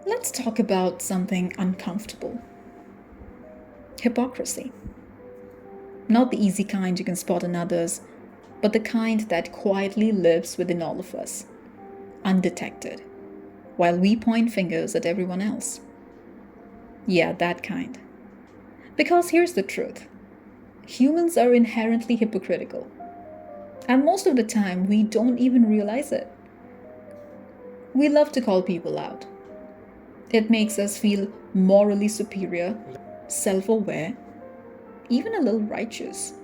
Let's talk about something uncomfortable: hypocrisy. Not the easy kind you can spot in others, but the kind that quietly lives within all of us, undetected, while we point fingers at everyone else. Yeah, that kind. Because here's the truth: humans are inherently hypocritical, and most of the time we don't even realize it. We love to call people out. It makes us feel morally superior, self aware, even a little righteous.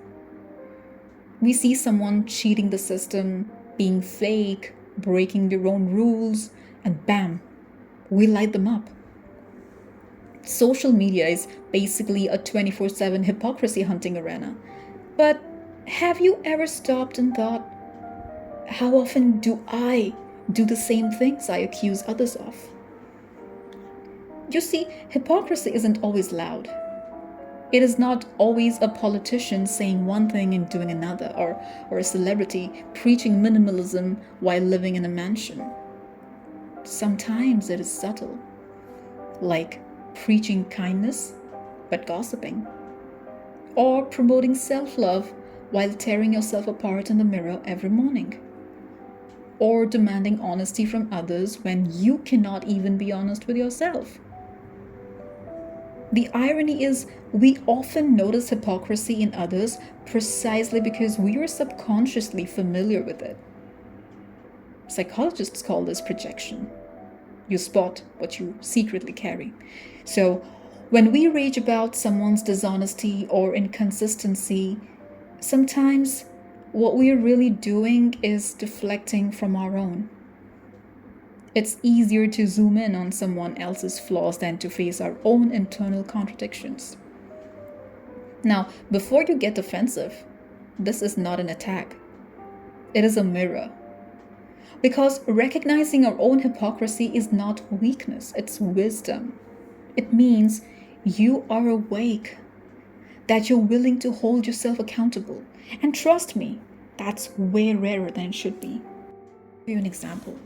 We see someone cheating the system, being fake, breaking their own rules, and bam, we light them up. Social media is basically a 24/7 hypocrisy hunting arena. But have you ever stopped and thought, how often do I do the same things I accuse others of? You see, hypocrisy isn't always loud. It is not always a politician saying one thing and doing another, or a celebrity preaching minimalism while living in a mansion. Sometimes it is subtle, like preaching kindness but gossiping, or promoting self love while tearing yourself apart in the mirror every morning, or demanding honesty from others when you cannot even be honest with yourself. The irony is, we often notice hypocrisy in others precisely because we are subconsciously familiar with it. Psychologists call this projection. You spot what you secretly carry. So, when we rage about someone's dishonesty or inconsistency, sometimes what we are really doing is deflecting from our own. It's easier to zoom in on someone else's flaws than to face our own internal contradictions. Now, before you get defensive, this is not an attack. It is a mirror. Because recognizing our own hypocrisy is not weakness, it's wisdom. It means you are awake, that you're willing to hold yourself accountable. And trust me, that's way rarer than it should be. I'll give you an example.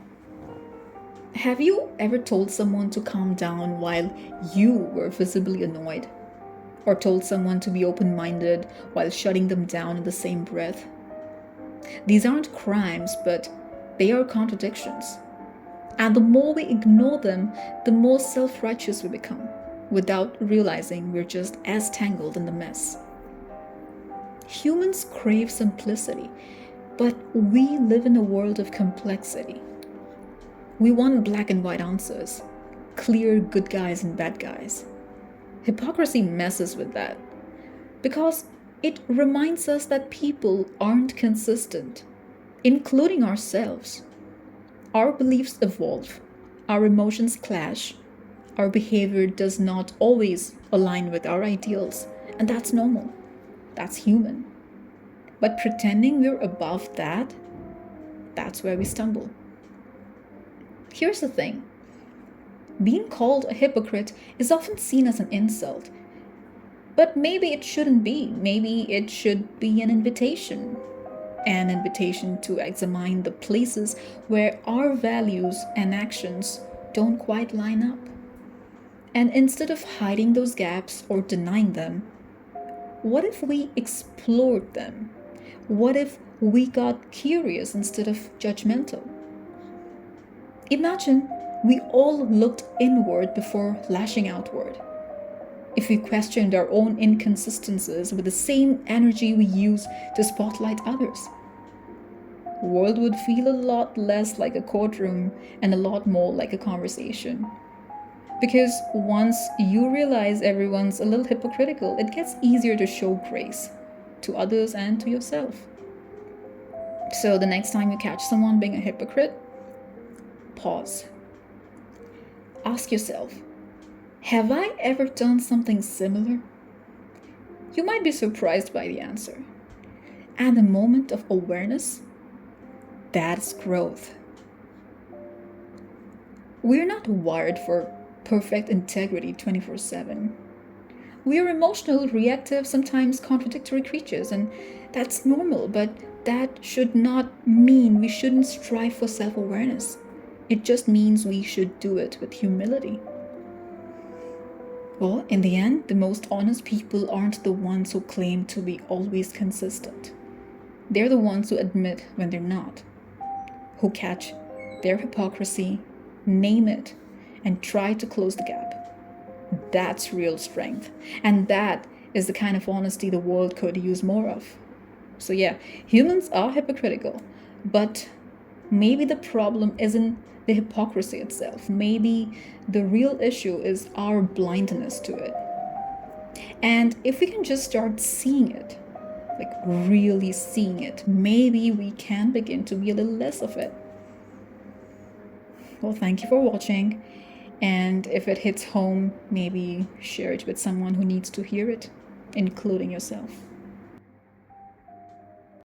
Have you ever told someone to calm down while you were visibly annoyed? Or told someone to be open minded while shutting them down in the same breath? These aren't crimes, but they are contradictions. And the more we ignore them, the more self righteous we become, without realizing we're just as tangled in the mess. Humans crave simplicity, but we live in a world of complexity. We want black and white answers, clear good guys and bad guys. Hypocrisy messes with that because it reminds us that people aren't consistent, including ourselves. Our beliefs evolve, our emotions clash, our behavior does not always align with our ideals, and that's normal. That's human. But pretending we're above that, that's where we stumble. Here's the thing: being called a hypocrite is often seen as an insult. But maybe it shouldn't be. Maybe it should be an invitation. An invitation to examine the places where our values and actions don't quite line up. And instead of hiding those gaps or denying them, what if we explored them? What if we got curious instead of judgmental? Imagine we all looked inward before lashing outward. If we questioned our own inconsistencies with the same energy we use to spotlight others, the world would feel a lot less like a courtroom and a lot more like a conversation. Because once you realize everyone's a little hypocritical, it gets easier to show grace to others and to yourself. So the next time you catch someone being a hypocrite, pause. Ask yourself, have I ever done something similar? You might be surprised by the answer. And a moment of awareness, that's growth. We're not wired for perfect integrity 24/7. We are emotional, reactive, sometimes contradictory creatures, and that's normal, but that should not mean we shouldn't strive for self awareness. It just means we should do it with humility. Well, in the end, the most honest people aren't the ones who claim to be always consistent. They're the ones who admit when they're not, who catch their hypocrisy, name it, and try to close the gap. That's real strength. And that is the kind of honesty the world could use more of. So, yeah, humans are hypocritical, but maybe the problem isn't the hypocrisy itself. Maybe the real issue is our blindness to it. And if we can just start seeing it, like really seeing it, maybe we can begin to be a little less of it. Well, thank you for watching. And if it hits home, maybe share it with someone who needs to hear it, including yourself.